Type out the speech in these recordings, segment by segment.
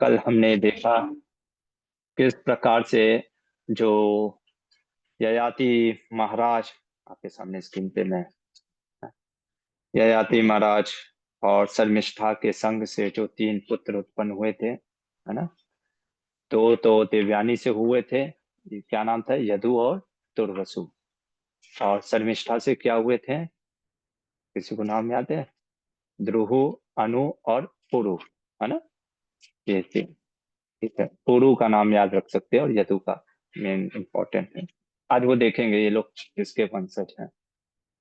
कल हमने देखा किस प्रकार से जो ययाति महाराज, आपके सामने स्क्रीन पे मैं, ययाति महाराज और शर्मिष्ठा के संग से जो तीन पुत्र उत्पन्न हुए थे, है ना। तो देवयानी से हुए थे, ये क्या नाम था, यदु और दुर्वसु। और शर्मिष्ठा से क्या हुए थे, किसी को नाम याद है? ध्रुव, अनु और पुरु, है ना। ये थे। ठीक है, पुरु का नाम याद रख सकते हैं और यदु का मेन इंपॉर्टेंट है। आज वो देखेंगे ये लोग किसके वंशज हैं,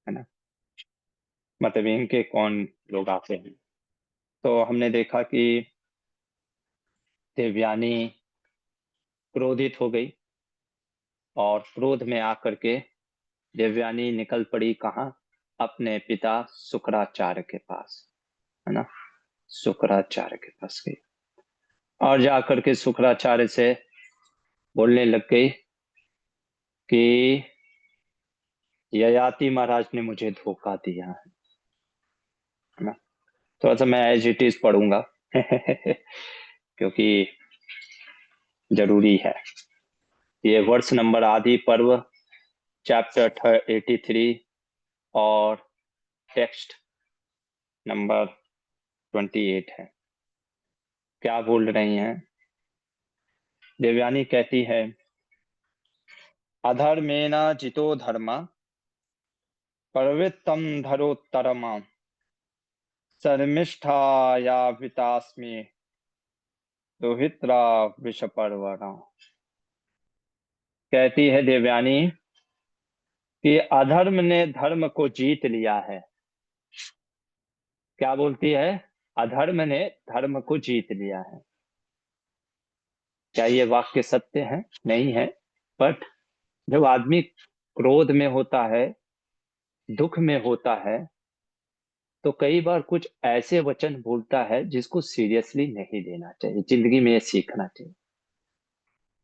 है ना, मतलब इनके कौन लोग आते हैं। तो हमने देखा कि देवयानी क्रोधित हो गई और क्रोध में आकर के देवयानी निकल पड़ी कहाँ, अपने पिता शुक्राचार्य के पास, है ना। शुक्राचार्य के पास गई और जाकर के शुक्राचार्य से बोलने लग गई कि ययाति महाराज ने मुझे धोखा दिया है ना। थोड़ा सा मैं एज इट इज पढ़ूंगा क्योंकि जरूरी है। ये वर्ष नंबर आदि पर्व चैप्टर 83 और टेक्स्ट नंबर 28 है। क्या बोल रही हैं, देवयानी कहती है, अधर्मेण जितो धर्म प्रवृत्तम धरोत्तरमा शर्मिष्ठाया वितास्मि दुहित्रा विषपर्वणा। कहती है देवयानी कि अधर्म ने धर्म को जीत लिया है। क्या बोलती है, अधर्म ने धर्म को जीत लिया है। क्या ये वाक्य सत्य है? नहीं है। बट जब आदमी क्रोध में होता है, दुख में होता है, तो कई बार कुछ ऐसे वचन बोलता है जिसको सीरियसली नहीं लेना चाहिए। जिंदगी में ये सीखना चाहिए।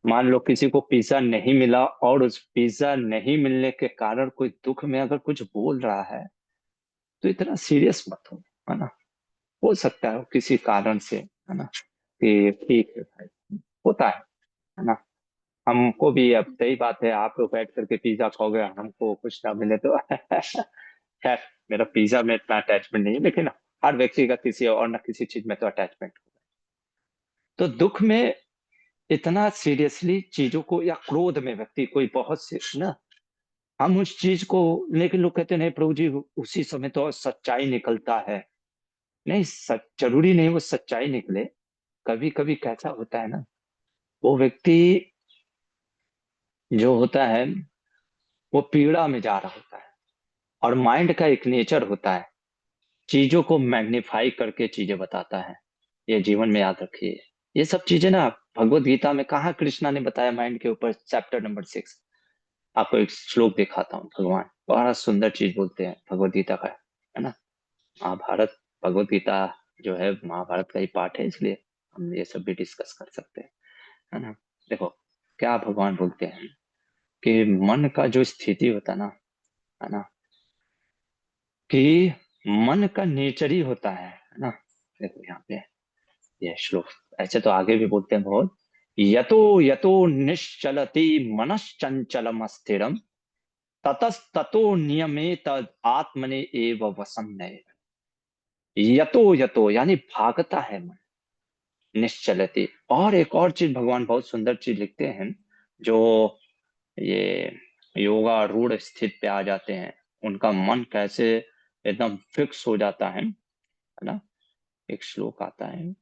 मान लो किसी को पिज्जा नहीं मिला और उस पिज्जा नहीं मिलने के कारण कोई दुख में अगर कुछ बोल रहा है, तो इतना सीरियस मत हो, है ना। हो सकता है किसी कारण से, है ना, कि ठीक है भाई, होता है ना। हमको भी अब सही बात है, आप लोग बैठ करके पिज्जा खाओगे, हमको कुछ ना मिले तो खैर, मेरा पिज्जा में इतना अटैचमेंट नहीं है, लेकिन हर व्यक्ति का किसी और ना किसी चीज में तो अटैचमेंट होगा। तो दुख में इतना सीरियसली चीजों को, या क्रोध में व्यक्ति कोई बहुत से ना, हम उस चीज को, लेकिन लोग कहते नहीं प्रभु जी उसी समय तो सच्चाई निकलता है। नहीं, सच जरूरी नहीं वो सच्चाई निकले। कभी कभी कैसा होता है ना, वो व्यक्ति जो होता है वो पीड़ा में जा रहा होता है, और माइंड का एक नेचर होता है चीजों को मैग्नीफाई करके चीजें बताता है। ये जीवन में याद रखिए। ये सब चीजें ना भगवत गीता में कहाँ कृष्णा ने बताया माइंड के ऊपर, चैप्टर नंबर 6। आपको एक श्लोक दिखाता हूँ, भगवान बड़ा सुंदर चीज बोलते हैं भगवत गीता का, है ना। महाभारत, भगवत गीता जो है महाभारत का ही पार्ट है, इसलिए हम ये सब भी डिस्कस कर सकते हैं, है ना। देखो क्या भगवान बोलते हैं कि मन का जो स्थिति होता है ना, है ना, कि मन का नेचर ही होता है ना। देखो यहाँ पे ये श्लोक, ऐसे तो आगे भी बोलते हैं बहुत, यतो यतो निश्चलति मनश्चंचलम स्थिरम ततस्ततो नियमेत आत्मने एव वसन्नय। यतो यतो यानी भागता है मन, निश्चलति। और एक और चीज भगवान बहुत सुंदर चीज लिखते हैं, जो ये योगा रूढ़ स्थित पे आ जाते हैं, उनका मन कैसे एकदम फिक्स हो जाता है ना। एक श्लोक आता है,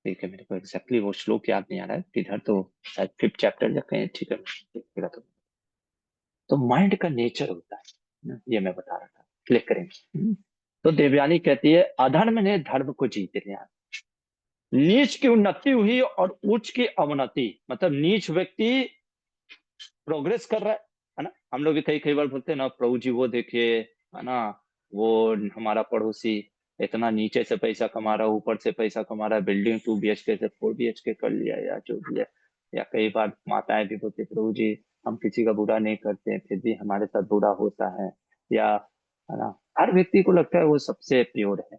ठीक है, मेरे को एग्जैक्टली वो श्लोक याद नहीं आ रहा है किधर, तो शायद 5th चैप्टर या कहीं, ठीक है देखिएगा तो माइंड का नेचर होता है ना, ये मैं बता रहा था, क्लिक करेंगे। तो देवयानी कहती है, अधर्म ने धर्म को जीत लिया, नीच की उन्नति हुई और उच्च की अवनति। मतलब नीच व्यक्ति प्रोग्रेस कर रहा है ना। हम लोग भी कई कई बार बोलते हैं ना, प्रभु जी वो देखिए, है ना, वो हमारा पड़ोसी इतना नीचे से पैसा कमा रहा है, ऊपर से पैसा कमा रहा है, बिल्डिंग 2 BHK से 4 BHK कर लिया, या जो भी है। या कई बार माताएं भी बोलती प्रभु जी हम किसी का बुरा नहीं करते हैं, फिर भी हमारे साथ बुरा होता है, या, है ना। हर व्यक्ति को लगता है वो सबसे प्योर है।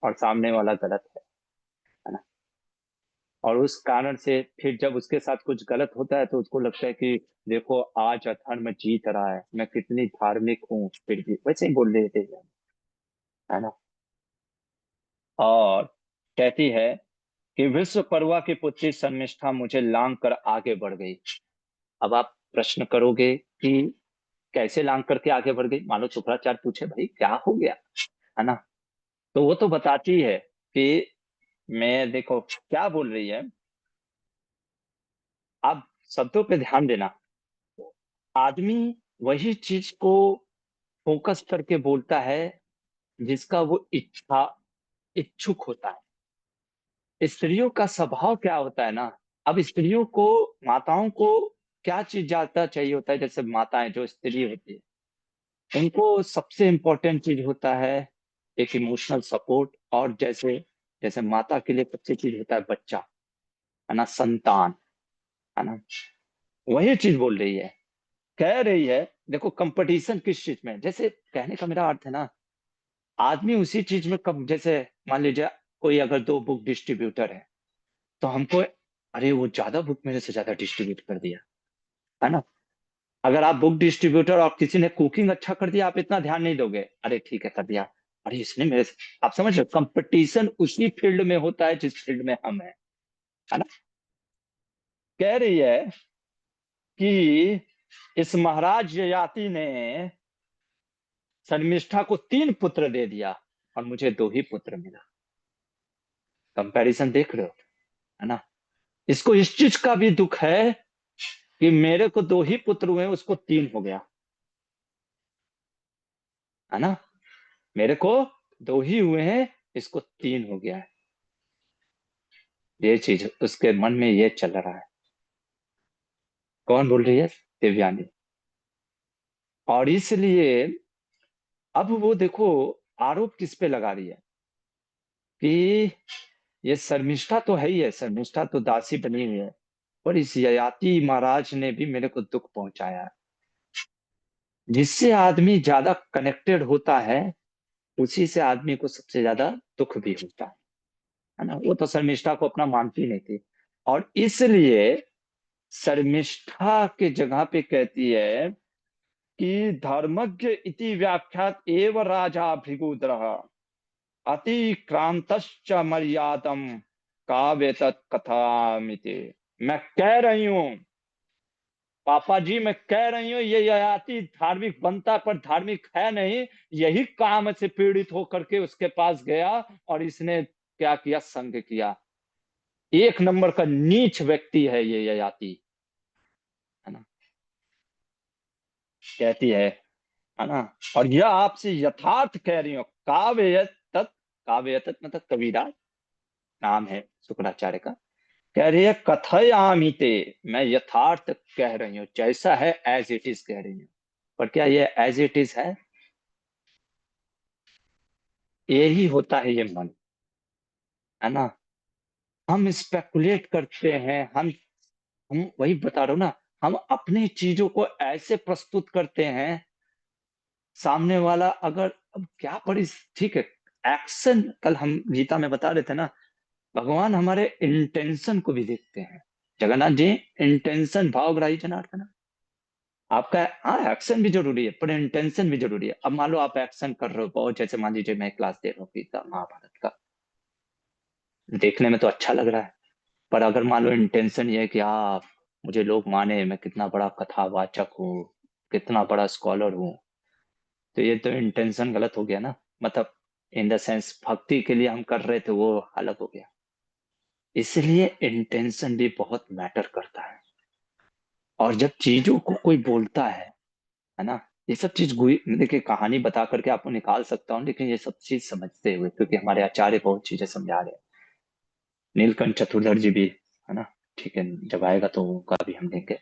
और सामने वाला गलत है ना। और उस कारण से फिर जब उसके साथ कुछ गलत होता है तो उसको लगता है कि देखो आज अधर्म जीत रहा है, मैं कितनी धार्मिक हूँ, फिर भी वैसे ही बोल रहे थे, है ना। और कहती है कि विश्व पर्वा की पुत्री शर्मिष्ठा मुझे लांग कर आगे बढ़ गई। अब आप प्रश्न करोगे कि कैसे लांग करके आगे बढ़ गई, मान लो शुक्राचार्य पूछे भाई क्या हो गया, है ना। तो वो तो बताती है कि मैं, देखो क्या बोल रही है, आप शब्दों पे ध्यान देना। आदमी वही चीज को फोकस करके बोलता है जिसका वो इच्छुक होता है। स्त्रियों का स्वभाव क्या होता है ना, अब स्त्रियों को, माताओं को क्या चीज ज्यादा चाहिए होता है, जैसे माताएं जो स्त्री होती है उनको सबसे इंपॉर्टेंट चीज होता है एक इमोशनल सपोर्ट। और जैसे जैसे माता के लिए सबसे चीज होता है बच्चा, है ना, संतान, है ना। वही चीज बोल रही है, कह रही है देखो कंपटीशन किस चीज में है? जैसे कहने का मेरा अर्थ है ना, आदमी उसी चीज में कम, जैसे मान लीजिए कोई अगर दो बुक डिस्ट्रीब्यूटर है तो हमको, अरे वो ज्यादा बुक मेरे से ज्यादा डिस्ट्रीब्यूट कर दिया, है ना। अगर आप बुक डिस्ट्रीब्यूटर और किसी ने कुकिंग अच्छा कर दिया, आप इतना ध्यान नहीं दोगे, अरे ठीक है कर दिया, अरे इसने मेरे से, आप समझ रहे हो कंपटीशन उसी फील्ड में होता है जिस फील्ड में हम हैं, है ना। कह रही है कि इस महाराज ययाति ने शर्मिष्ठा को 3 पुत्र दे दिया और मुझे 2 ही पुत्र मिला। कंपैरिजन देख रहे हो, है ना। इसको इस चीज का भी दुख है कि मेरे को 2 ही पुत्र हुए, उसको 3 हो गया, है ना। मेरे को 2 ही हुए हैं, इसको 3 हो गया है। ये चीज उसके मन में ये चल रहा है। कौन बोल रही है, दिव्यानी। और इसलिए अब वो देखो आरोप किस पे लगा रही है कि ये शर्मिष्ठा तो है ही है, शर्मिष्ठा तो दासी बनी हुई है, पर इस ययाति महाराज ने भी मेरे को दुख पहुंचाया है। जिससे आदमी ज्यादा कनेक्टेड होता है उसी से आदमी को सबसे ज्यादा दुख भी होता है ना। वो तो शर्मिष्ठा को अपना मानती नहीं थी, और इसलिए शर्मिष्ठा के जगह पे कहती है कि धर्मज्ञ इति व्याख्यात एव राजा भृगुद्रः अतिक्रांतश्च मर्यादम काव्य तत्कथामिति। मैं कह रही हूं, पापा जी मैं कह रही हूँ ये ययाति धार्मिक बनता पर धार्मिक है नहीं, यही काम से पीड़ित होकर के उसके पास गया और इसने क्या किया, संग किया। एक नंबर का नीच व्यक्ति है ये ययाति, है ना, कहती है ना। और यह आपसे यथार्थ कह रही हूँ, काव्य तत् मतलब कबीरा नाम है शुक्राचार्य का। कह रही है कथयामिते, मैं यथार्थ कह रही हूँ, जैसा है एज इट इज कह रही हूँ। पर क्या ये एज इट इज है? यही होता है ये मन, है ना। हम स्पेकुलेट करते हैं, हम वही बता रहा हूँ ना, हम अपनी चीजों को ऐसे प्रस्तुत करते हैं, सामने वाला अगर, अब क्या पड़ी, ठीक है, एक्शन, कल हम गीता में बता रहे थे ना, भगवान हमारे इंटेंशन को भी देखते हैं। जगन्नाथ जी, इंटेंशन भावग्राही जनार्दन, आपका हाँ एक्शन भी जरूरी है पर इंटेंशन भी जरूरी है। अब मान लो आप एक्शन कर रहे हो बहुत, जैसे मान लीजिए मैं क्लास दे रहा हूँ गीता महाभारत का, देखने में तो अच्छा लग रहा है, पर अगर मान लो इंटेंशन ये है कि आप, मुझे लोग माने मैं कितना बड़ा कथावाचक हूँ, कितना बड़ा स्कॉलर हूँ, तो ये तो इंटेंशन गलत हो गया ना। मतलब इन द सेंस भक्ति के लिए हम कर रहे थे वो अलग हो गया। इसलिए इंटेंशन भी बहुत मैटर करता है। और जब चीजों को कोई बोलता है ना, ये सब चीज देखिए कहानी बता करके आपको निकाल सकता हूँ, लेकिन ये सब चीज समझते हुए, क्योंकि हमारे आचार्य बहुत चीजें समझा रहे हैं, नीलकंठ चतुर्धर जी भी, है ना। ठीक है, जब आएगा तो उनका भी हम लेंगे,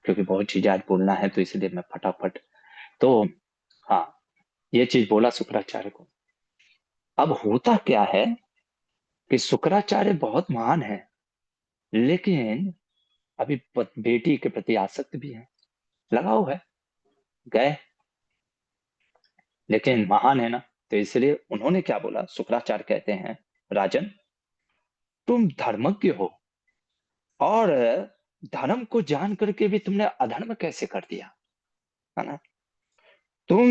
क्योंकि बहुत चीजें आज बोलना है, तो इसलिए मैं फटाफट, तो हाँ, ये चीज बोला शुक्राचार्य को। अब होता क्या है कि शुक्राचार्य बहुत महान है, लेकिन अभी बेटी के प्रति आसक्त भी है, लगाव है, गए, लेकिन महान है ना। तो इसलिए उन्होंने क्या बोला, शुक्राचार्य कहते हैं, राजन, तुम धर्मज्ञ हो, और धर्म को जान करके भी तुमने अधर्म कैसे कर दिया, है ना। तुम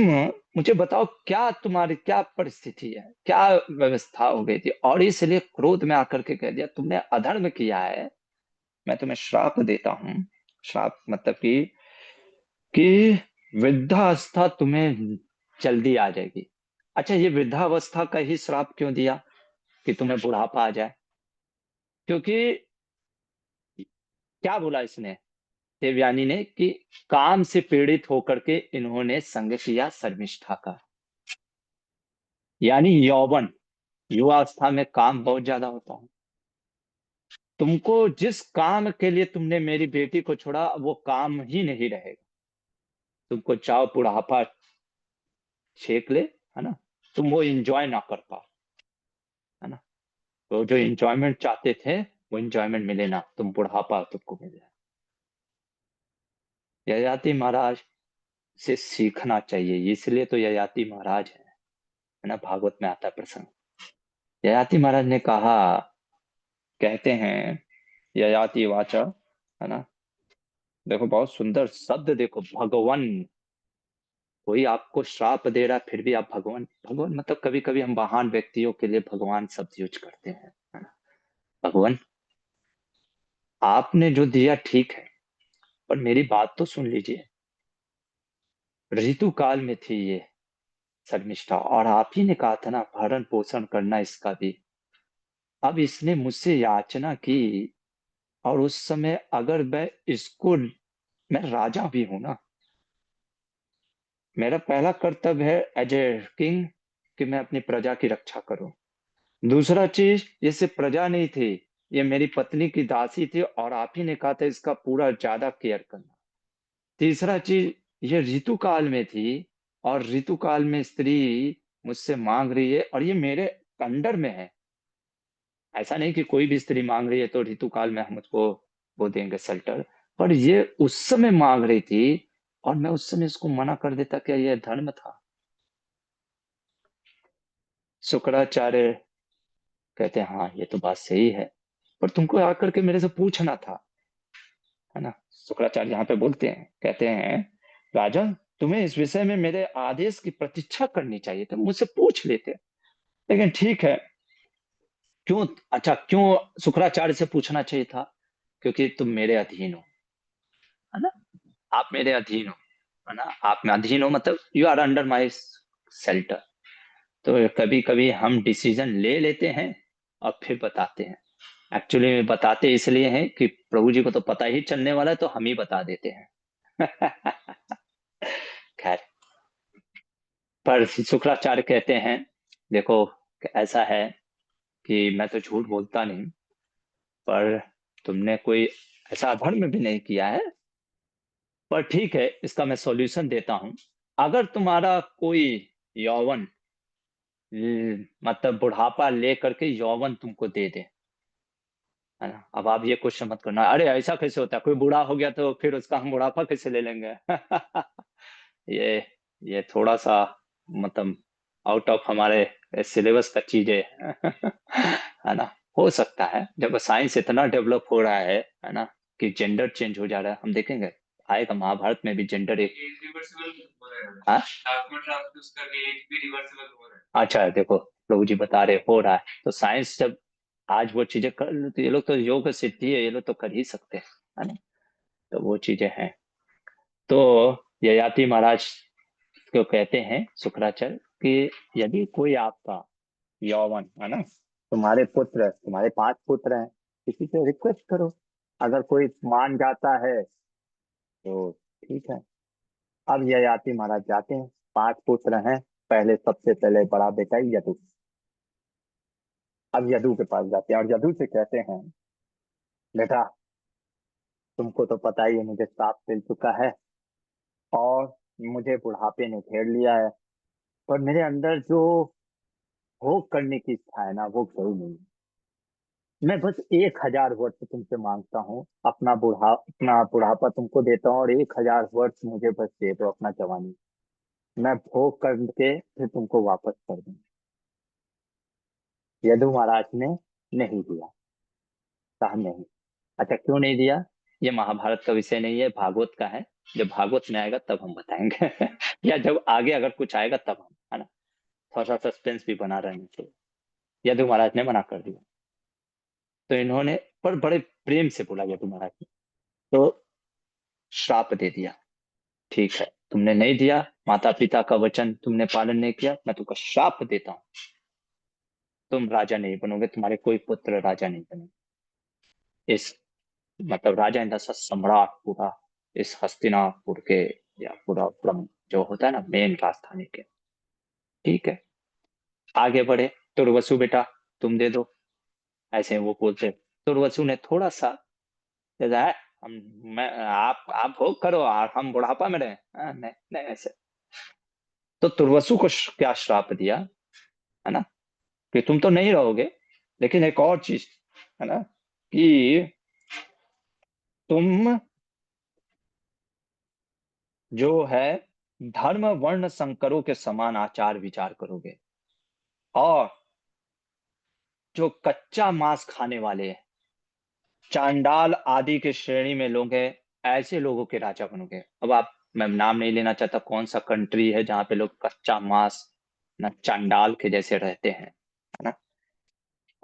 मुझे बताओ, क्या तुम्हारी क्या परिस्थिति है, क्या व्यवस्था हो गई थी, और इसलिए क्रोध में आकर के कह दिया तुमने अधर्म किया है, मैं तुम्हें श्राप देता हूँ। श्राप मतलब कि वृद्धावस्था तुम्हें जल्दी आ जाएगी। अच्छा, ये वृद्धावस्था का ही श्राप क्यों दिया, कि तुम्हें बुढ़ापा आ जाए? क्योंकि क्या बोला इसने, देवयानी ने, कि काम से पीड़ित होकर के इन्होंने संग किया शर्मिष्ठा का। यानी यौवन, युवावस्था में काम बहुत ज्यादा होता है। तुमको जिस काम के लिए तुमने मेरी बेटी को छोड़ा, वो काम ही नहीं रहेगा। तुमको चाहो बुढ़ापा छेक ले, है ना, तुम वो एंजॉय ना कर पाओ, है ना। तो जो एंजॉयमेंट चाहते थे, वो एंजॉयमेंट मिले ना, तुम बुढ़ापा तुमको मिले। ययाति महाराज से सीखना चाहिए, इसलिए तो ययाति महाराज है ना, भागवत में आता है प्रसंग। ययाति महाराज ने कहा, कहते हैं, ययाति वाचा, है ना, देखो बहुत सुंदर शब्द, देखो, भगवान। कोई आपको श्राप दे रहा है, फिर भी आप भगवान भगवान, मतलब कभी कभी हम महान व्यक्तियों के लिए भगवान शब्द यूज करते हैं, है ना। भगवान, आपने जो दिया ठीक है, पर मेरी बात तो सुन लीजिए। ऋतु काल में थी ये शर्मिष्ठा, और आप ही ने कहा था ना, भरण पोषण करना इसका भी। अब इसने मुझसे याचना की, और उस समय अगर मैं इसको, मैं राजा भी हूं ना, मेरा पहला कर्तव्य है एज ए किंग, कि मैं अपनी प्रजा की रक्षा करूं। दूसरा चीज, ये सिर्फ प्रजा नहीं थी, ये मेरी पत्नी की दासी थी, और आप ही ने कहा था इसका पूरा ज्यादा केयर करना। तीसरा चीज, ये ऋतु काल में थी, और ऋतु काल में स्त्री मुझसे मांग रही है, और ये मेरे अंडर में है। ऐसा नहीं कि कोई भी स्त्री मांग रही है तो ऋतु काल में हम उसको वो देंगे शेल्टर, पर ये उस समय मांग रही थी, और मैं उस समय इसको मना कर देता, क्या यह धर्म था? शुक्राचार्य कहते हैं, हाँ ये तो बात सही है, पर तुमको आकर के मेरे से पूछना था, है ना। शुक्राचार्य यहाँ पे बोलते हैं, कहते हैं, राजन, तुम्हें इस विषय में मेरे आदेश की प्रतीक्षा करनी चाहिए, तो मुझसे पूछ लेते। लेकिन ठीक है, क्यों, अच्छा क्यों शुक्राचार्य से पूछना चाहिए था? क्योंकि तुम मेरे अधीन हो, है ना, आप मेरे अधीन हो, है ना, आप में अधीन हो, मतलब you are under my shelter. तो कभी कभी हम डिसीजन ले लेते हैं, और फिर बताते हैं। एक्चुअली में बताते इसलिए हैं कि प्रभु जी को तो पता ही चलने वाला है, तो हम ही बता देते हैं। खैर, पर शुक्राचार्य कहते हैं, देखो, ऐसा है कि मैं तो झूठ बोलता नहीं, पर तुमने कोई ऐसा अधर्म भी नहीं किया है, पर ठीक है, इसका मैं सॉल्यूशन देता हूं। अगर तुम्हारा कोई यौवन, मतलब बुढ़ापा ले करके यौवन तुमको दे दे, है ना, अब आप ये क्वेश्चन मत करना, अरे ऐसा कैसे होता है, कोई बूढ़ा हो गया तो फिर उसका हम बुढ़ापा कैसे ले लेंगे? ये ये थोड़ा सा, मतलब आउट ऑफ हमारे सिलेबस का चीजें है ना। हो सकता है, जब साइंस इतना डेवलप हो रहा है ना, कि जेंडर चेंज हो जा रहा है, हम देखेंगे आएगा महाभारत में भी जेंडर एक रिवर्सिबल हो रहा है। अच्छा देखो, प्रभु जी बता रहे हो रहा है, तो साइंस जब आज वो चीजें कर, तो ये लोग तो योग सिद्धि है, ये लोग तो कर ही सकते हैं, है ना। तो वो चीजें हैं। तो ययाति महाराज को कहते हैं शुक्राचार्य, कि यदि कोई आपका यौवन, है ना, तुम्हारे पुत्र, तुम्हारे 5 पुत्र हैं, किसी से रिक्वेस्ट करो, अगर कोई मान जाता है तो ठीक है। अब ययाति महाराज जाते हैं, 5 पुत्र हैं, पहले सबसे पहले बड़ा बेटा यदु। अब यदु के पास जाते हैं, और यदु से कहते हैं, बेटा, तुमको तो पता ही है मुझे श्राप मिल चुका है, और मुझे बुढ़ापे ने घेर लिया है, पर मेरे अंदर जो भोग करने की इच्छा है ना, वो गई नहीं। मैं बस 1,000 वर्ष तुमसे मांगता हूँ, अपना बुढ़ापा तुमको देता हूँ, और 1,000 वर्ष मुझे बस दे दो, अपना जवानी। मैं भोग करके फिर तुमको वापस कर दूंगा। यदु महाराज ने नहीं दिया, कहा नहीं। अच्छा, क्यों नहीं दिया? ये महाभारत का विषय नहीं है, भागवत का है। जब भागवत में आएगा तब हम बताएंगे या जब आगे अगर कुछ आएगा तब हम, है ना, थोड़ा सा सस्पेंस भी बना रहना चाहिए। यदु महाराज ने मना कर दिया, तो इन्होंने, पर बड़े प्रेम से बोला यदु महाराज ने, तो श्राप दे दिया। ठीक है, तुमने नहीं दिया, माता पिता का वचन तुमने पालन नहीं किया, मैं तुमको श्राप देता हूँ, तुम राजा नहीं बनोगे, तुम्हारे कोई पुत्र राजा नहीं बनेंगे। इस, मतलब राजा इन द सेंस सम्राट पूरा, इस हस्तिनापुर के, या पूरा पूरा जो होता है ना मेन राजधानी के। ठीक है, आगे बढ़े। तुर्वसु बेटा, तुम दे दो, ऐसे वो बोलते। तुर्वसु ने थोड़ा सा जैसा है, हम, मैं, आप भोग करो और हम बुढ़ापा में रहे, नहीं नहीं ऐसे। तो तुर्वसु को क्या श्राप दिया, है ना, कि तुम तो नहीं रहोगे, लेकिन एक और चीज, है ना, कि तुम जो है धर्म वर्ण संकरों के समान आचार विचार करोगे, और जो कच्चा मांस खाने वाले हैं, चांडाल आदि के श्रेणी में लोग हैं, ऐसे लोगों के राजा बनोगे। अब आप, मैं नाम नहीं लेना चाहता कौन सा कंट्री है जहाँ पे लोग कच्चा मांस ना चांडाल के जैसे रहते हैं, है ना,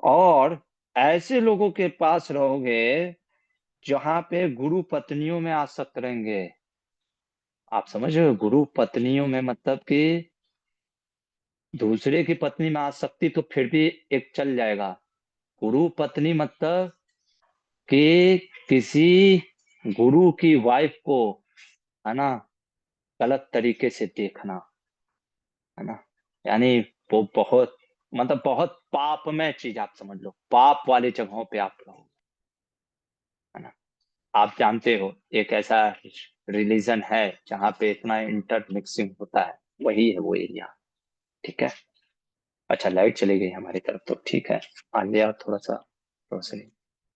और ऐसे लोगों के पास रहोगे जहाँ पे गुरु पत्नियों में आसक्त रहेंगे। आप समझ रहे हो, गुरु पत्नियों में मतलब कि दूसरे की पत्नी में आसक्ति तो फिर भी एक चल जाएगा, गुरु पत्नी मतलब कि किसी गुरु की वाइफ को, है ना, गलत तरीके से देखना, है ना, यानी वो बहुत, मतलब बहुत पापमय चीज, आप समझ लो पाप वाले जगहों पे आप रहो, है ना। आप जानते हो एक ऐसा रिलीजन है जहाँ पे इतना इंटरमिक्सिंग होता है, वही है वो एरिया। ठीक है। अच्छा, लाइट चली गई हमारी तरफ, तो ठीक है, आ गया थोड़ा सा रोशनी।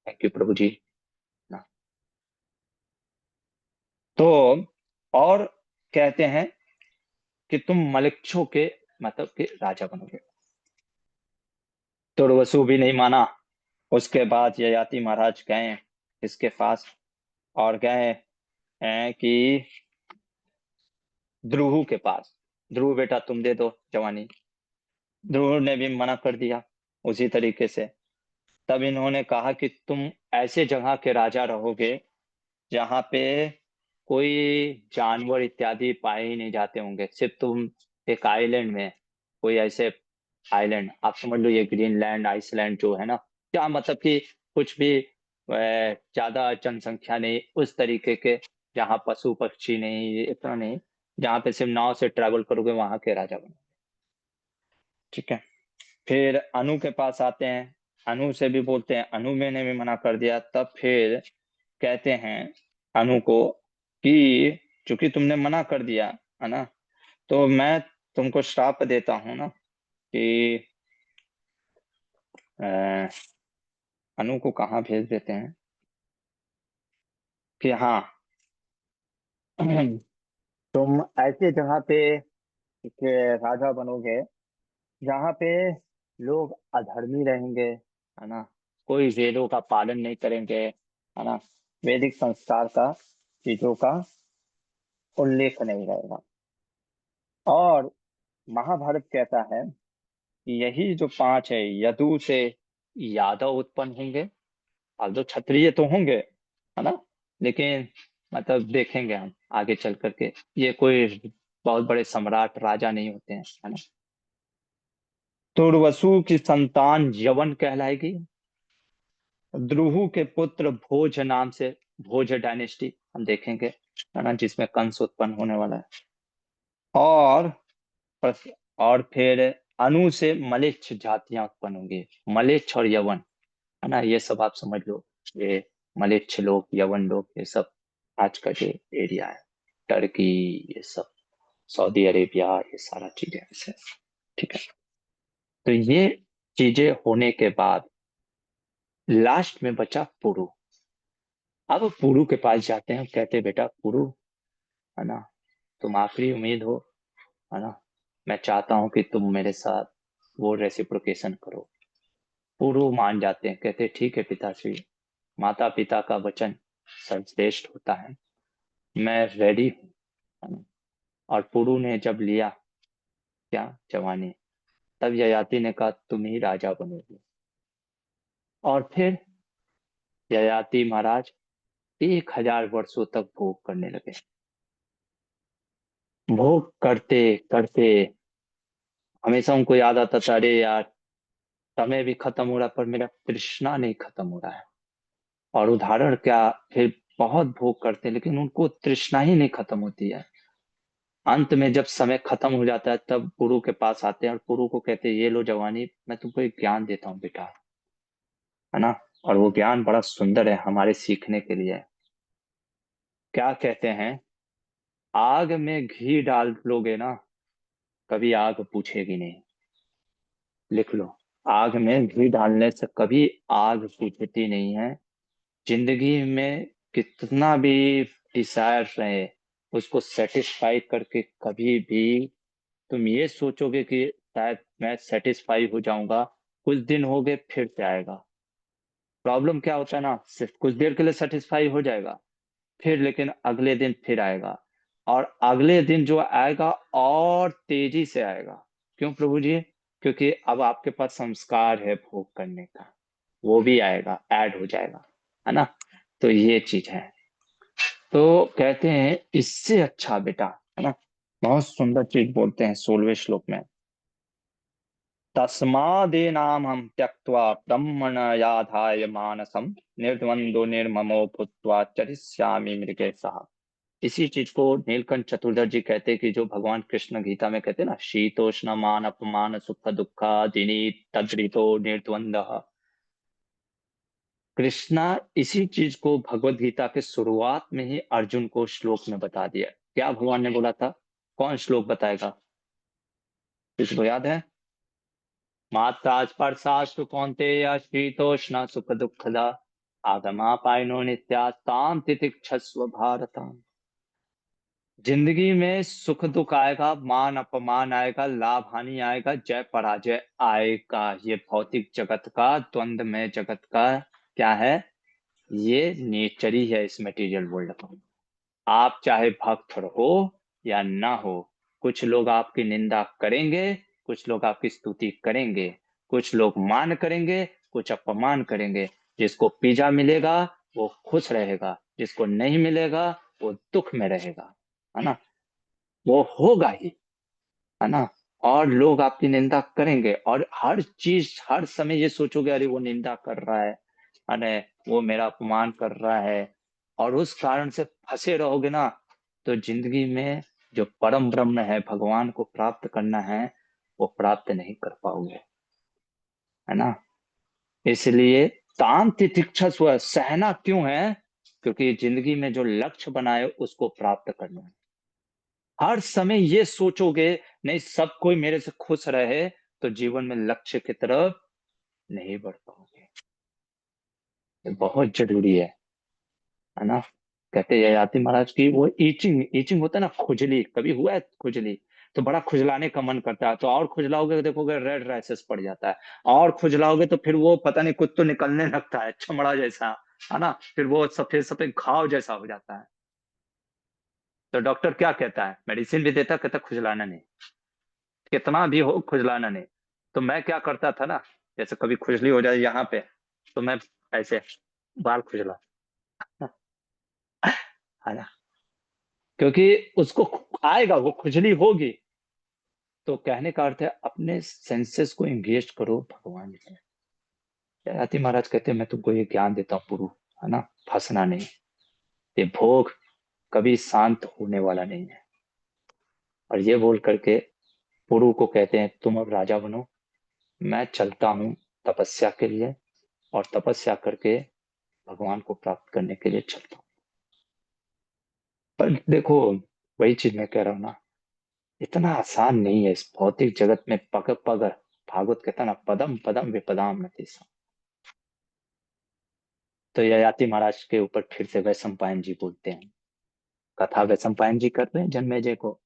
थैंक यू प्रभु जी। ना, तो और कहते हैं कि तुम मलिक्षों के, मतलब कि राजा बनोगे। तुर्वसु भी नहीं माना। उसके बाद ययाति महाराज गए इसके पास, और गए हैं कि ध्रुव के पास, ध्रुव बेटा तुम दे दो जवानी। ध्रुव ने भी मना कर दिया उसी तरीके से। तब इन्होंने कहा कि तुम ऐसे जगह के राजा रहोगे जहाँ पे कोई जानवर इत्यादि पाए ही नहीं जाते होंगे, सिर्फ तुम एक आइलैंड में, कोई ऐसे आइलैंड, आप समझ लो ये ग्रीनलैंड आइसलैंड जो है ना, क्या मतलब कि कुछ भी ज्यादा जनसंख्या नहीं उस तरीके के, जहाँ पशु पक्षी नहीं, इतना नहीं, जहाँ पे सिर्फ नाव से ट्रैवल करोगे वहां के राजा बनो। ठीक है। फिर अनु के पास आते हैं, अनु से भी बोलते हैं, अनु मैंने भी मना कर दिया। तब फिर कहते हैं अनु को कि चूंकि तुमने मना कर दिया, है ना, तो मैं तुमको श्राप देता हूँ ना, कि अ, अनु को कहाँ भेज देते हैं, कि हाँ तुम ऐसे जगह पे के राजा बनोगे जहाँ पे लोग अधर्मी रहेंगे, है ना, कोई वेदों का पालन नहीं करेंगे, है ना, वैदिक संस्कार का चीजों का उल्लेख नहीं रहेगा। और महाभारत कहता है कि यही जो पांच है, यदु से यादव उत्पन्न होंगे, अब जो क्षत्रिय तो होंगे, है ना, लेकिन मतलब देखेंगे हम आगे चल करके, ये कोई बहुत बड़े सम्राट राजा नहीं होते हैं, है ना। तुर्वसु की संतान यवन कहलाएगी। द्रुहु के पुत्र भोज नाम से, भोज डायनेस्टी हम देखेंगे, है ना, जिसमें कंस उत्पन्न होने वाला है। और और फिर अनु से मलेच्छ जातियां उत्पन्न होंगी, मलेच्छ और यवन, है ना, ये सब आप समझ लो, ये मलेच्छ लोग, यवन लोग, ये सब आज का जो एरिया है, टर्की, ये सब सऊदी अरेबिया, ये सारा चीजें ऐसे। ठीक है। तो ये चीजें होने के बाद लास्ट में बचा पुरु। अब पुरु के पास जाते हैं, कहते हैं बेटा पुरु, है ना, तुम आखिरी उम्मीद हो, है ना। मैं चाहता हूँ कि तुम मेरे साथ वो रेसिप्रोकेशन करो। पुरु मान जाते हैं, कहते ठीक है पिताश्री, माता पिता का वचन सर्वश्रेष्ठ होता है, मैं रेडी हूँ, है ना। और पुरु ने जब लिया क्या जवानी, तब ययाति ने कहा तुम ही राजा बनोगे। और फिर ययाति महाराज 1000 वर्षों तक भोग करने लगे। भोग करते करते हमेशा उनको याद आता था, अरे यार समय भी खत्म हो रहा है, पर मेरा तृष्णा नहीं खत्म हो रहा है। और उदाहरण क्या, फिर बहुत भोग करते हैं लेकिन उनको तृष्णा ही नहीं खत्म होती है। अंत में जब समय खत्म हो जाता है तब गुरु के पास आते हैं और गुरु को कहते हैं ये लो जवानी, मैं तुमको एक ज्ञान देता हूँ बेटा, है ना। और वो ज्ञान बड़ा सुंदर है, हमारे सीखने के लिए है। क्या कहते हैं, आग में घी डाल लोगे ना, कभी आग पूछेगी नहीं। लिख लो, आग में घी डालने से कभी आग बुझती नहीं है। जिंदगी में कितना भी डिजायर रहे, उसको सेटिस्फाई करके कभी भी तुम ये सोचोगे कि शायद मैं सेटिस्फाई हो जाऊंगा, कुछ दिन हो गए फिर से आएगा। प्रॉब्लम क्या होता है ना, सिर्फ कुछ देर के लिए सेटिस्फाई हो जाएगा, फिर लेकिन अगले दिन फिर आएगा। और अगले दिन जो आएगा और तेजी से आएगा। क्यों प्रभु जी? क्योंकि अब आपके पास संस्कार है भोग करने का, वो भी आएगा, ऐड हो जाएगा, है ना। तो ये चीज है। तो कहते हैं इससे अच्छा बेटा, है ना, बहुत सुंदर चीज बोलते हैं 16वें श्लोक में, तस्मादेनाम हम त्यक्त्वा ब्रह्मण याधाय मानसम निर्द्वंदो निर्ममो भूत्वा चरिष्यामि मृगे सह। इसी चीज को नीलकंठ चतुर्दश जी कहते हैं कि जो भगवान कृष्ण गीता में कहते हैं ना, शीतोष्ण मान अपमान सुख दुख दिनी तद्रितो निर्द्वंद। कृष्णा इसी चीज को भगवत गीता के शुरुआत में ही अर्जुन को श्लोक में बता दिया। क्या भगवान ने बोला था? कौन श्लोक बताएगा? किसको याद है? मात्रा स्पर्शास्तु कौन्तेय शीतोष्ण सुख दुःखदा आगमापायनो नित्यास्तां तितिक्षस्व भारत। जिंदगी में सुख दुख आएगा, मान अपमान आएगा, लाभ हानि आएगा, जय पराजय आएगा। ये भौतिक जगत का, द्वंद में जगत का क्या है, ये नेचर ही है इस मटेरियल वर्ल्ड का। आप चाहे भक्त रहो या ना हो, कुछ लोग आपकी निंदा करेंगे, कुछ लोग आपकी स्तुति करेंगे, कुछ लोग मान करेंगे, कुछ अपमान करेंगे। जिसको पिज्जा मिलेगा वो खुश रहेगा, जिसको नहीं मिलेगा वो दुख में रहेगा, है ना। वो होगा ही, है ना। और लोग आपकी निंदा करेंगे और हर चीज हर समय ये सोचोगे अरे वो निंदा कर रहा है, अरे वो मेरा अपमान कर रहा है, और उस कारण से फंसे रहोगे ना, तो जिंदगी में जो परम ब्रह्म है, भगवान को प्राप्त करना है, वो प्राप्त नहीं कर पाओगे, है ना। इसलिए ताम तितिक्षा स्व, सहना क्यों है? क्योंकि जिंदगी में जो लक्ष्य बनाए उसको प्राप्त करना है। हर समय ये सोचोगे नहीं सब कोई मेरे से खुश रहे, तो जीवन में लक्ष्य की तरफ नहीं बढ़ पाओगे। ये बहुत जरूरी है ना। कहते ययाति महाराज की वो ईचिंग ईचिंग होता है ना, खुजली, कभी हुआ है खुजली? तो बड़ा खुजलाने का मन करता है, तो और खुजलाओगे तो देखोगे रेड रैशेस पड़ जाता है, और खुजलाओगे तो फिर वो पता नहीं कुछ तो निकलने लगता है चमड़ा जैसा, है ना, फिर वो सफेद सफेद घाव जैसा हो जाता है। तो डॉक्टर क्या कहता है, मेडिसिन भी देता है, कहता है खुजलाना नहीं, कितना भी हो खुजलाना नहीं। तो मैं क्या करता था ना, जैसे कभी खुजली हो जाए यहाँ पे, तो मैं ऐसे बाल खुजला, है ना, क्योंकि उसको आएगा, वो खुजली होगी। तो कहने का अर्थ है अपने सेंसेस को एंगेज करो भगवान में। ययाति महाराज कहते हैं मैं तुमको ये ज्ञान देता हूँ पुरु, है ना, फंसना नहीं। ये भोग कभी शांत होने वाला नहीं है। और ये बोल करके पुरु को कहते हैं तुम अब राजा बनो, मैं चलता हूँ तपस्या के लिए, और तपस्या करके भगवान को प्राप्त करने के लिए चलता हूँ। पर देखो, वही चीज मैं कह रहा हूँ ना, इतना आसान नहीं है इस भौतिक जगत में पग पग, भागवत कहता है ना, पदम पदम विपदाम नति। तो ययाति महाराज के ऊपर फिर से वैशंपायन जी बोलते हैं, कथा वैशंपायन जी कर रहे हैं जन्मेजय को।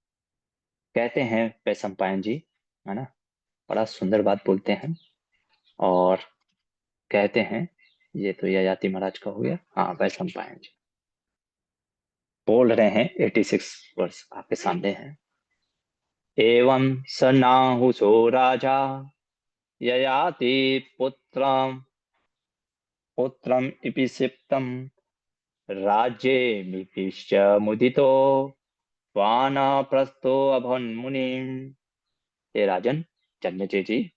कहते हैं वैशंपायन जी, है ना, बड़ा सुंदर बात बोलते हैं। और कहते हैं, ये तो ययाति महाराज का हो गया। हाँ, वैशंपायन जी बोल रहे हैं, 86 वर्ष आपके सामने हैं। एवं स नाहुसो राजा ययाति पुत्रम पुत्रम इपिसिप्तम राज्ये मितिश्च मुदितो वानप्रस्थो अभन्मुनिम्। हे राजन जन्मेजय जी,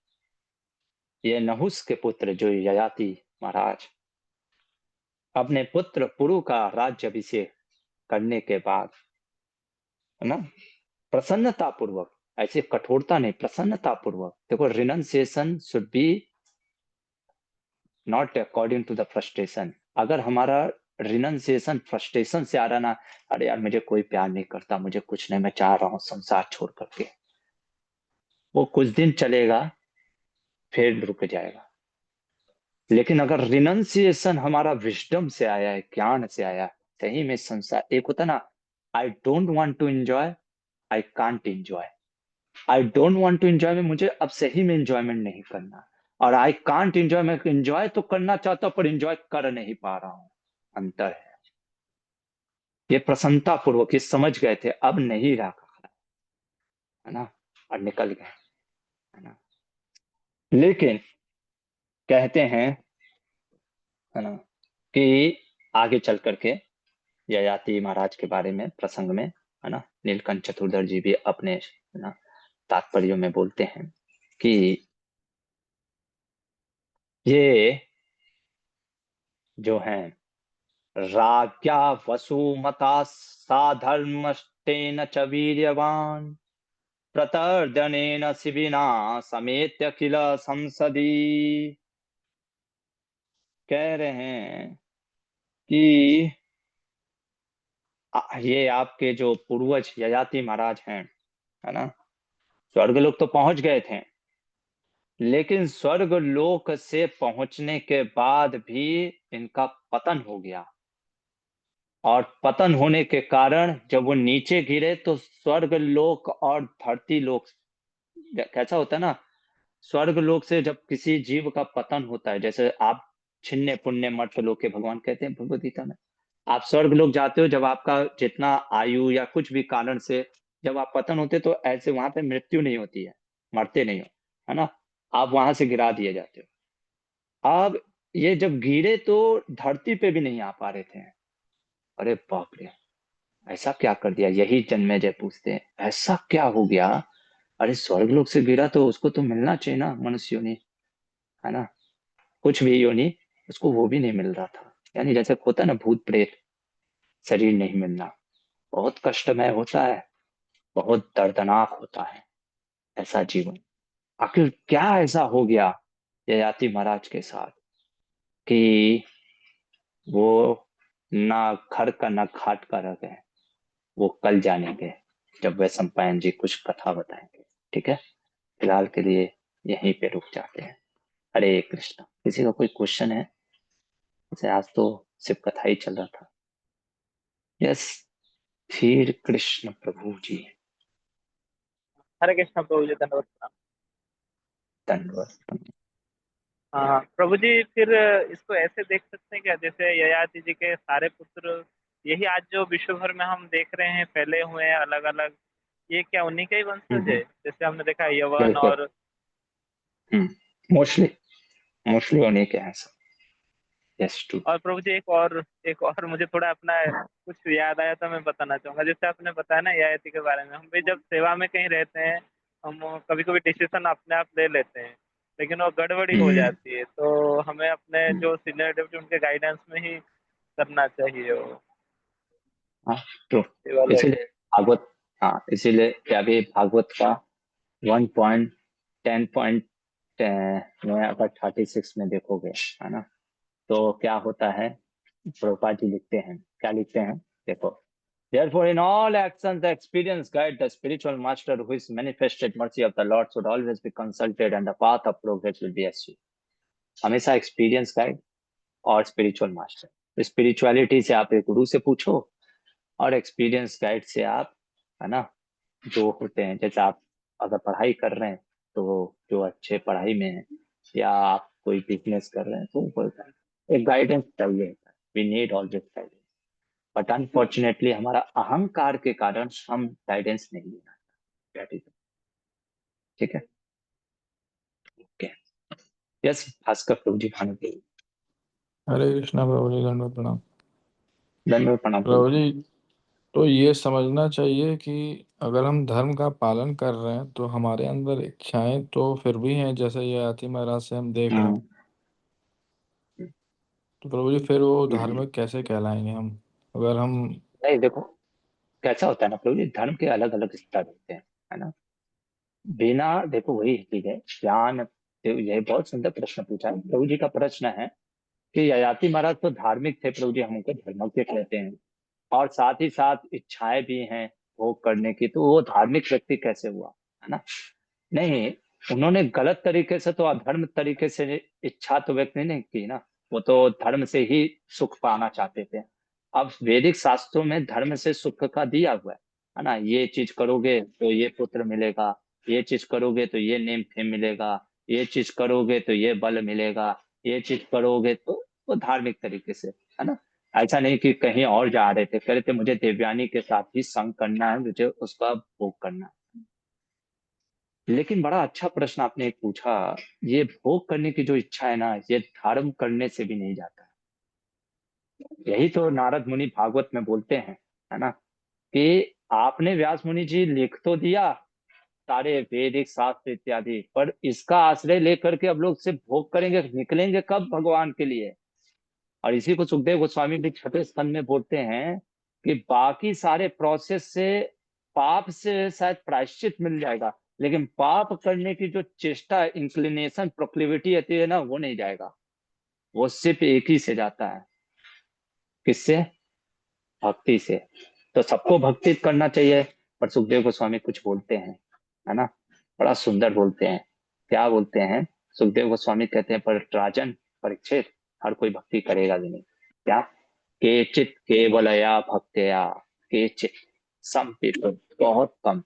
ये नहुस के पुत्र जो ययाति महाराज अपने पुत्र पुरु का राज्याभिषेक करने के बाद, है ना, प्रसन्नता पूर्वक, ऐसे कठोरता नहीं, प्रसन्नता पूर्वक, देखो renunciation should be not according to the frustration. अगर हमारा रिनंसिएशन फ्रस्ट्रेशन से आ रहा ना, अरे यार मुझे कोई प्यार नहीं करता, मुझे कुछ नहीं, मैं चाह रहा हूँ संसार छोड़ करके, वो कुछ दिन चलेगा फिर रुक जाएगा। लेकिन अगर रिनंसिएशन हमारा विजडम से आया है, ज्ञान से आया, सही में संसार, एक होता ना, I don't want to enjoy, I can't enjoy. I don't want to enjoy में मुझे अब सही में एंजॉयमेंट नहीं करना, और आई कांट एंजॉय, मैं एंजॉय तो करना चाहता हूं पर एंजॉय कर नहीं पा रहा हूं। अंतर है। ये प्रसन्नता पूर्वक ये समझ गए थे, अब नहीं रहा, है ना, और निकल गए, है ना। लेकिन कहते हैं, है ना, कि आगे चल करके ययाति महाराज के बारे में प्रसंग में, है ना, नीलकंठ चतुर्धर जी भी अपने, है ना, तात्पर्यों में बोलते हैं कि ये जो है राज्ञा वसुमता साधर्मष्टेन च वीर्यवान् प्रतर्दनेन शिविना समेत्य किल संसदी। कह रहे हैं कि ये आपके जो पूर्वज ययाति महाराज हैं, है ना, स्वर्ग लोक तो पहुंच गए थे, लेकिन स्वर्ग लोक से पहुंचने के बाद भी इनका पतन हो गया। और पतन होने के कारण जब वो नीचे गिरे तो स्वर्ग लोक और धरती लोक, कैसा होता है ना, स्वर्ग लोक से जब किसी जीव का पतन होता है, जैसे आप छिन्ने पुण्य मर्त्य लोक के भगवान कहते हैं भगवद गीता में, आप स्वर्ग लोक जाते हो जब आपका जितना आयु या कुछ भी कारण से जब आप पतन होते तो ऐसे वहां पे मृत्यु नहीं होती है, मरते नहीं हो, है ना, आप वहां से गिरा दिए जाते हो। अब ये जब गिरे तो धरती पे भी नहीं आ पा रहे थे। अरे बाप रे, ऐसा क्या कर दिया, यही जन्मेजय पूछते हैं, ऐसा क्या हो गया। अरे स्वर्ग लोक से गिरा तो उसको तो मिलना चाहिए ना, मनुष्य योनि, है ना, कुछ भी योनि, उसको वो भी नहीं मिल रहा था। यानी जैसे होता है ना भूत प्रेत, शरीर नहीं मिलना, बहुत कष्टमय होता है, बहुत दर्दनाक होता है ऐसा जीवन। आखिर क्या ऐसा हो गया ययाति महाराज के साथ कि वो ना घर का ना घाट का रह गए। वो कल जानेंगे जब वे सम्पायन जी कुछ कथा बताएंगे। ठीक है, फिलहाल के लिए यहीं पे रुक जाते हैं। हरे कृष्णा। किसी का कोई क्वेश्चन है? जैसे आज तो सिर्फ कथा ही चल रहा था। यस, फिर कृष्ण प्रभु जी। हरे कृष्ण प्रभु जी, धन्यवाद प्रणाम। धन्यवाद। हाँ प्रभु जी, फिर इसको ऐसे देख सकते हैं क्या, जैसे ययाति जी के सारे पुत्र यही आज जो विश्व भर में हम देख रहे हैं फैले हुए हैं अलग अलग, ये क्या उन्हीं का ही वंशज है? जैसे हमने देखा है यवन बिल्कुल। और। मोस्टली मोस्टली होने के हैं सब। Yes too. और प्रभु जी एक और मुझे थोड़ा अपना कुछ याद आया तो मैं बताना चाहूंगा। जैसे आपने बताया ना ययाति के बारे में, हम भी जब सेवा में कहीं रहते हैं, हम कभी कभी डिसीजन अपने आप ले लेते हैं, लेकिन वो गड़बड़ी हो हम्म, जाती है, तो हमें अपने हम्म, जो सीनियर डिप्टी उनके गाइडेंस में ही करना चाहिए वो हाँ, ट्रू। सेवा लोग। इसीलिए भागवत, हाँ इसीलिए क्या भी भागवत का 1.10 में अगर 36 में देखोगे, है ना, तो क्या होता है, प्रभुपाद जी लिखते हैं, क्या लिखते हैं, देखो, therefore in all actions the experience guide, the spiritual master who is manifested mercy of the Lord should always be consulted and the path of progress will be achieved। हमेशा एक्सपीरियंस गाइड और spiritual master, spirituality से आप एक गुरु से पूछो और experience guide से आप, है ना, जो होते हैं, जैसे आप अगर पढ़ाई कर रहे हैं तो जो अच्छे पढ़ाई में है, या आप कोई बिजनेस कर रहे हैं तो बोलता है एक गाइडेंस चाहिए होता है, we need all this guidance. But unfortunately हमारा अहंकार के कारण हम गाइडेंस नहीं लेना। That is- ठीक है। ओके। यस भास्कर प्रभु जी, खाने के लिए। हरे कृष्णा प्रभु जी, दंडवत प्रणाम। धन्यवाद, प्रणाम प्रभु प्रभु जी। जी, तो ये समझना चाहिए कि अगर हम धर्म का पालन कर रहे हैं तो हमारे अंदर इच्छाएं तो फिर भी हैं, जैसे ये आती महाराज से हम देख रहे हम्म, हैं। तो प्रभु जी फिर वो हम्म। धार्मिक कैसे कहलाएंगे हम, अगर हम। नहीं देखो, कैसा होता है ना प्रभु जी, धर्म के अलग अलग स्तर होते हैं, है ना। बिना, देखो वही चीज है ज्ञान। तो यह बहुत सुंदर प्रश्न पूछा है प्रभु जी। का प्रश्न है कि ययाति महाराज तो धार्मिक थे प्रभु जी, हम उनको धर्मज्ञ कहते हैं, और साथ ही साथ इच्छाएं भी हैं भोग करने की, तो वो धार्मिक व्यक्ति कैसे हुआ, है ना। नहीं, उन्होंने गलत तरीके से तो अधर्म तरीके से इच्छा तो व्यक्त नहीं की ना। वो तो धर्म से ही सुख पाना चाहते थे। अब वैदिक शास्त्रों में धर्म से सुख का दिया हुआ है ना। ये चीज करोगे तो ये पुत्र मिलेगा, ये चीज करोगे तो ये नेम फेम मिलेगा, ये चीज करोगे तो ये बल मिलेगा, ये चीज करोगे तो धार्मिक तरीके से, है ना। ऐसा नहीं कि कहीं और जा रहे थे, कह रहे थे मुझे देवयानी के साथ ही संग करना है, मुझे उसका भोग करना है। लेकिन बड़ा अच्छा प्रश्न आपने एक पूछा। ये भोग करने की जो इच्छा है ना, ये धर्म करने से भी नहीं जाता है। यही तो नारद मुनि भागवत में बोलते हैं, है ना, कि आपने व्यास मुनि जी लिख तो दिया सारे वैदिक शास्त्र इत्यादि, पर इसका आश्रय लेकर के अब लोग सिर्फ भोग करेंगे, निकलेंगे कब भगवान के लिए। और इसी को सुखदेव गोस्वामी भी छठे स्कंद में बोलते हैं कि बाकी सारे प्रोसेस से पाप से शायद प्रायश्चित मिल जाएगा, लेकिन पाप करने की जो चेष्टा, इंक्लिनेशन, प्रोक्लिविटी आती है ना, वो नहीं जाएगा। वो सिर्फ एक ही से जाता है, किससे? भक्ति से। तो सबको भक्ति करना चाहिए। पर सुखदेव गोस्वामी कुछ बोलते हैं, है ना, बड़ा सुंदर बोलते हैं। क्या बोलते हैं? सुखदेव गोस्वामी कहते हैं, पर राजन, परीक्षित, हर कोई भक्ति करेगा भी नहीं। क्या? केचित केवलया भक्तया, केचित, सम पीपल, बहुत कम,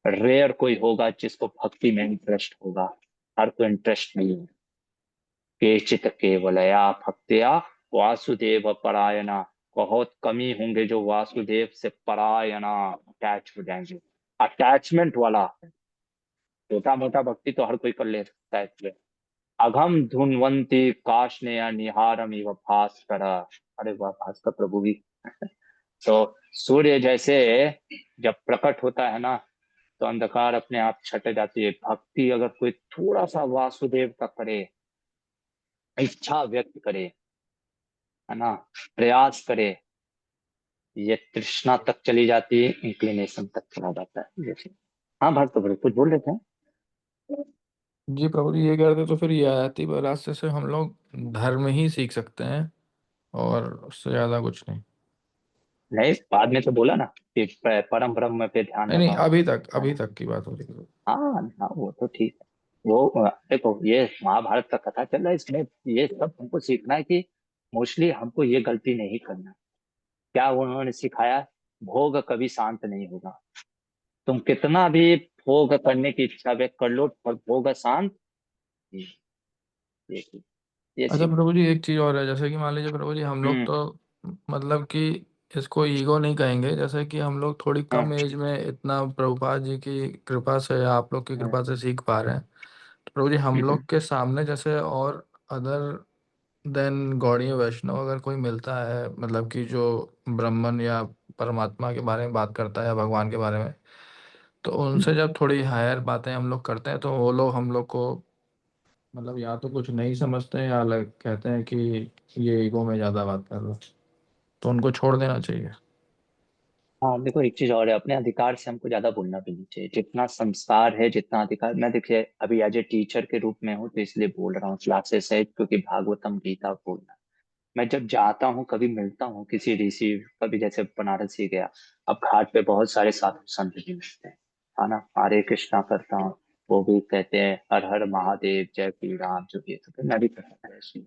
रेयर कोई होगा जिसको भक्ति में इंटरेस्ट होगा। हर कोई इंटरेस्ट नहीं है। केचित केवलया भक्तया वासुदेव परायणा, बहुत कमी होंगे जो वासुदेव से परायणा, अटैच हो जाएंगे। अटैचमेंट वाला छोटा मोटा भक्ति तो हर कोई कर ले सकता है इसलिए। अघम धुनवंती काष्णेय निहारम इव भास्कर। अरे वाह, भास्कर प्रभु भी। तो सूर्य जैसे जब प्रकट होता है ना, तो अंधकार अपने आप छट जाती है। भक्ति अगर कोई थोड़ा सा वासुदेव का करे, इच्छा व्यक्त करे, है ना, प्रयास करे, ये तृष्णा तक चली जाती है, इंक्लिनेशन तक चला जाता है जैसे। हाँ भक्त प्रभु कुछ बोल रहे थे। जी प्रभु जी, ये करते तो फिर ये आती रास्ते से हम लोग धर्म ही सीख सकते हैं और उससे ज्यादा कुछ नहीं। नहीं, बाद में तो बोला ना कि परम ब्रह्म पे ध्यान नहीं नहीं, लगाओ, अभी तक है अभी ना। तक की बात हो रही है। हाँ हाँ, वो तो ठीक है। वो देखो, ये महाभारत का कथा चल रहा है, इसमें ये सब हमको सीखना है कि मोस्टली हमको ये गलती नहीं करना। क्या उन्होंने सिखाया? भोग कभी शांत नहीं होगा। तुम कितना भी भोग करने की इच्छा व्यक्त कर लो, पर भोग शांत नहीं। ये ये अच्छा सीख। प्रभु जी, एक चीज और है, जैसे कि मान लीजिए प्रभु जी हम लोग हम्म। तो मतलब कि इसको ईगो नहीं कहेंगे, जैसे कि हम लोग थोड़ी हाँ, कम एज में इतना प्रभुपाद जी की कृपा से, आप लोग की हाँ, कृपा से सीख पा रहे हैं। तो प्रभु जी हम हम्म, लोग के सामने जैसे और अदर देन गौड़ीय वैष्णव अगर कोई मिलता है, मतलब कि जो ब्राह्मण या परमात्मा के बारे में बात करता है या भगवान के बारे में, तो उनसे जब थोड़ी हायर बातें हम लोग करते हैं तो वो लोग हम लोग को मतलब या तो कुछ नहीं समझते हैं या अलग कहते हैं कि ये ईगो में ज्यादा बात कर रहा है, तो उनको छोड़ देना चाहिए। हाँ देखो, एक चीज और है, अपने अधिकार से हमको ज्यादा बोलना भी नहीं चाहिए। जितना संस्कार है, जितना अधिकार, मैं देखिए अभी एज ए टीचर के रूप में हूँ तो इसलिए बोल रहा हूँ, क्लासेस है क्योंकि भागवतम गीता बोलना। मैं जब जाता हूँ, कभी मिलता हूँ किसी ऋषि, कभी जैसे बनारस ही गया, अब घाट पे बहुत सारे साधु संत भी मिलते हैं, है ना, हरे कृष्णा करता हूँ, वो भी कहते हैं हर हर महादेव, जय श्री राम, जो भी है, तो फिर मैं भी करता हूँ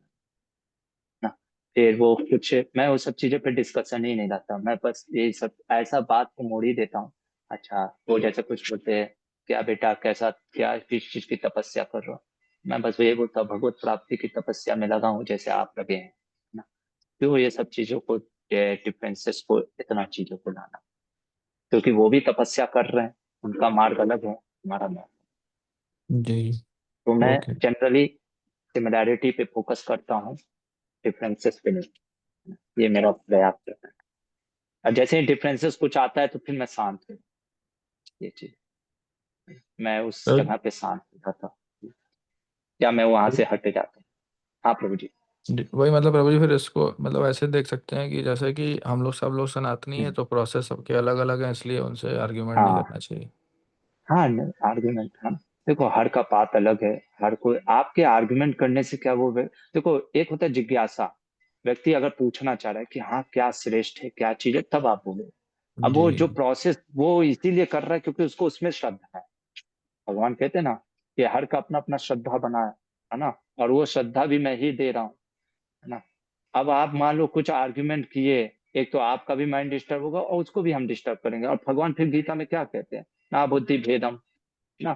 ना। फिर वो कुछ, मैं वो सब चीजों पे डिस्कशन ही नहीं रहता, मैं बस ये सब ऐसा बात को मोड़ ही देता हूँ। अच्छा वो जैसे कुछ बोलते हैं, क्या बेटा कैसा, क्या किस चीज की तपस्या कर रहे हो? मैं बस ये बोलता हूँ, भगवत प्राप्ति की तपस्या में लगा हूँ जैसे आप लगे हैं ना। क्यों ये सब चीजों को, डिफरेंसेस को, इतना चीजों को लाना? क्योंकि वो भी तपस्या कर रहे हैं, उनका मार्ग अलग है, हमारा मार्ग। जी। तो मैं ओके। जनरली सिमिलैरिटी पे फोकस करता हूँ, डिफरेंसेस पे नहीं। ये मेरा प्रयास रहता है। और जैसे ही डिफरेंसेस कुछ आता है तो फिर मैं शांत हूँ, ये चीज, मैं उस तो जगह पे शांत हो जाता हूँ, या मैं वहां से हट जाता हूँ। हाँ प्रभु जी। वही मतलब प्रभु जी, फिर इसको मतलब ऐसे देख सकते हैं कि जैसे कि हम लोग सब लोग सनातनी है, हम्म, तो प्रोसेस सबके अलग अलग है, इसलिए उनसे आर्ग्यूमेंट नहीं हाँ करना चाहिए। हाँ, आर्गुमेंट, हाँ। देखो हर का पात अलग है, हर कोई आपके आर्गुमेंट करने से क्या वो देखो, एक होता है जिज्ञासा, व्यक्ति अगर पूछना चाह रहा है कि हाँ क्या श्रेष्ठ है, क्या चीज है, तब आप बोलो। अब जी। वो जो प्रोसेस वो इसीलिए कर रहा है क्योंकि उसको उसमें श्रद्धा है। भगवान कहते हैं ना कि हर का अपना अपना श्रद्धा बना है ना, और वो श्रद्धा भी मैं ही दे रहा हूँ, है ना। अब आप मान लो कुछ आर्ग्यूमेंट किए, एक तो आपका भी माइंड डिस्टर्ब होगा और उसको भी हम डिस्टर्ब करेंगे। और भगवान फिर गीता में क्या कहते हैं, ना बुद्धि भेदम, ना,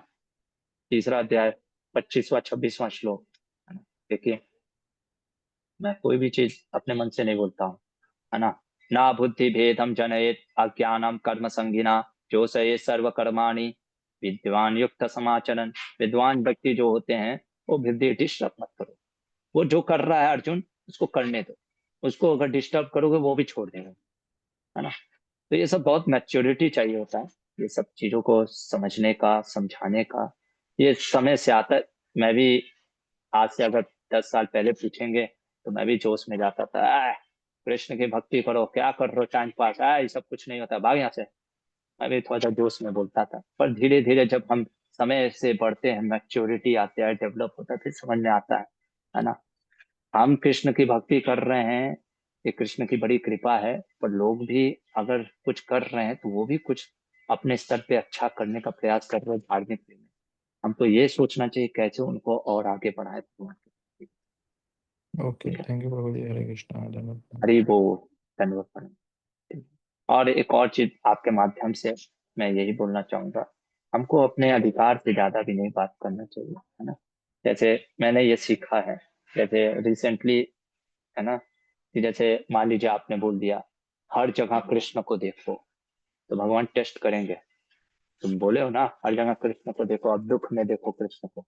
तीसरा अध्याय 25वां 26वां श्लोक, है ना। देखिए, मैं कोई भी चीज अपने मन से नहीं बोलता हूँ, है ना। ना बुद्धि भेदम जनयेत अज्ञानम कर्म संगिना जो सये सर्व कर्माणि विद्वान युक्त समाचरण। विद्वान व्यक्ति जो होते हैं वो बुद्धि डिस्टर्ब मत करो, वो जो कर रहा है अर्जुन उसको करने दो, उसको अगर डिस्टर्ब करोगे वो भी छोड़ देगा, है ना। तो ये सब बहुत मैच्योरिटी चाहिए होता है, ये सब चीजों को समझने का, समझाने का। ये समय से आता है। मैं भी आज से अगर 10 साल पहले पूछेंगे तो मैं भी जोश में जाता था, कृष्ण की भक्ति करो, क्या कर रहे हो, टाइम पास, ये सब कुछ नहीं होता, भाग यहाँ से। मैं भी थोड़ा सा जोश में बोलता था, पर धीरे धीरे जब हम समय से बढ़ते हैं, मैच्योरिटी आते हैं, डेवलप होता है, फिर समझ में आता है ना। हम कृष्ण की भक्ति कर रहे हैं, ये कृष्ण की बड़ी कृपा है, पर लोग भी अगर कुछ कर रहे हैं तो वो भी कुछ अपने स्तर पे अच्छा करने का प्रयास कर रहे हैं धार्मिक वे में। हमको ये सोचना चाहिए कैसे उनको और आगे बढ़ाए भगवान की भक्ति। ओके, ठीक है। थैंक यू प्रभु जी, हरे कृष्णा, धन्यवाद। हरि बोल, धन्यवाद प्रणाम। और एक और चीज आपके माध्यम से मैं यही बोलना चाहूंगा, हमको अपने अधिकार से ज्यादा भी नहीं बात करना चाहिए, है ना। जैसे मैंने ये सीखा है, जैसे रिसेंटली, है ना, कि जैसे मान लीजिए आपने बोल दिया हर जगह कृष्ण को देखो, तो भगवान टेस्ट करेंगे। तुम बोले हो ना हर जगह कृष्ण को देखो, अब दुख में देखो कृष्ण को,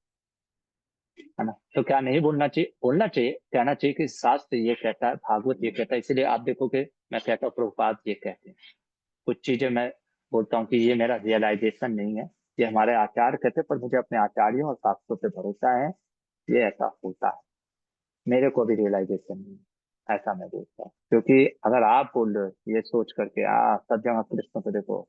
है ना। तो क्या नहीं बोलना चाहिए? बोलना चाहिए, कहना चाहिए कि शास्त्र ये कहता है, भागवत ये कहता है। इसीलिए आप देखोगे मैं कहता हूँ प्रभुपाद ये कहते हैं, कुछ चीजें मैं बोलता हूँ कि ये मेरा रियलाइजेशन नहीं है, ये हमारे आचार्य कहते हैं, पर मुझे अपने आचार्यों और शास्त्रों पे भरोसा है, ये ऐसा होता है। मेरे को भी रियलाइजेशन नहीं है, ऐसा मैं बोलता हूँ। क्योंकि अगर आप बोल रहे हो ये सोच करके सब जगह कृष्ण को देखो,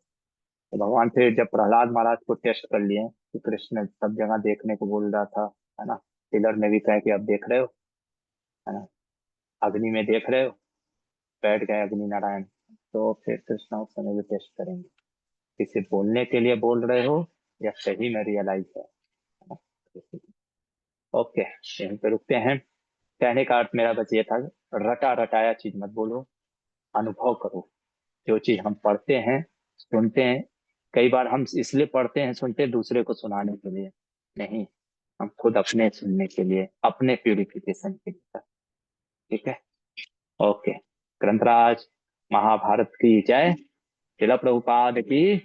तो भगवान फिर जब प्रहलाद महाराज को टेस्ट कर लिए कि कृष्ण सब जगह देखने को बोल रहा था, है ना, टिलर में भी कहे कि अब देख रहे हो, है ना, अग्नि में देख रहे हो, बैठ गए अग्नि नारायण। तो फिर कृष्ण उस समय भी टेस्ट करेंगे, किसी बोलने के लिए बोल रहे हो या सही में रियलाइज है ना। ओके, यहीं पे रुकते हैं। कहने का अर्थ मेरा बस ये था, रटा रटाया चीज मत बोलो, अनुभव करो। जो चीज हम पढ़ते हैं, सुनते हैं, कई बार हम इसलिए पढ़ते हैं सुनते हैं दूसरे को सुनाने के लिए नहीं, हम खुद अपने सुनने के लिए, अपने प्यूरिफिकेशन के लिए। ठीक है। ओके। ग्रंथराज महाभारत की जय। शिला प्रभुपाद की